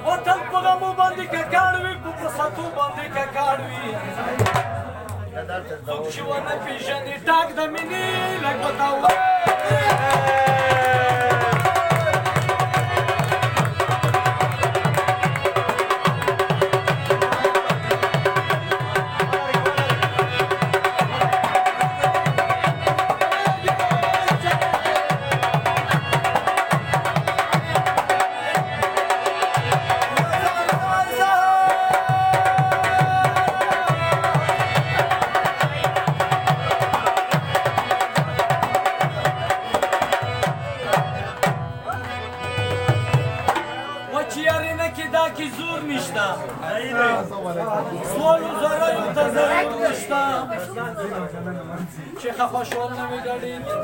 وطن په غمو باندې ککاړ وي په فرصتو باندې ککاړ وي څوک چې ونه پېژني ټاک د مینې لږ ورته چې خفه شوم نه مې ګډېږي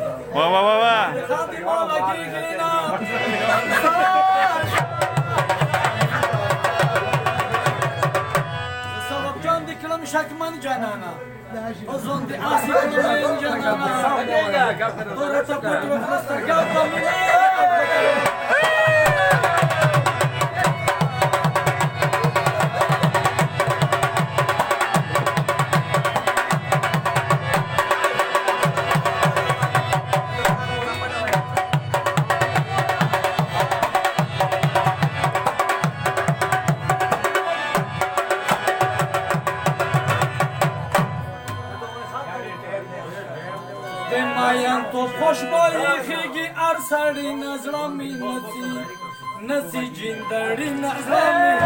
خاندي ما لګېږي نه سبب جان دې کړم شکمن جانانه ازون دې آسې کړم جانانه درته پټو سترګو ته مینه تو خوشبایی خیگی ارساری نظرامی نسی جندری نظرامی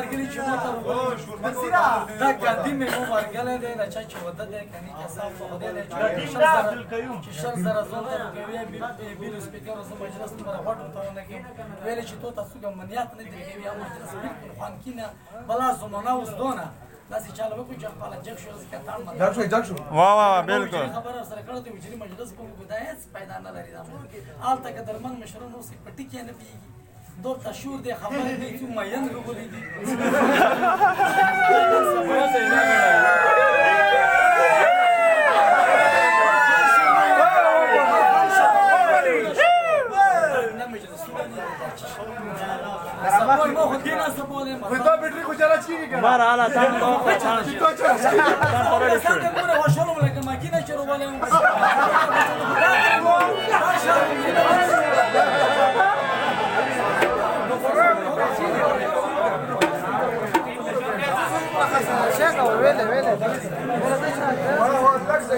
ورګلی چې موته دا ګاندي مې مو ورګلی دی دا چا چې وده دی کني کساب په خدای دی چې شل زره ځان ته کوي بیل سپیکر اوس مجلس پر هټ ته نه کې ویل چې تو تاسو ګمنیات نه دی کوي مجلس بالکل خوان کینه بلا زمونه اوس دونه داسې چاله وکړو چې خپله جګ شو ځکه تاړ جګ شو واه بالکل خبره سره کړو ته وجري مجلس کوم خدای هیڅ پیدا نه لري دا حالته که درمن مشرون اوس په ټکی نه پیږي دو تشور دې خبرې دې چې مېن وګورې دي بیٹری کو چلا چکی بہرحال آسان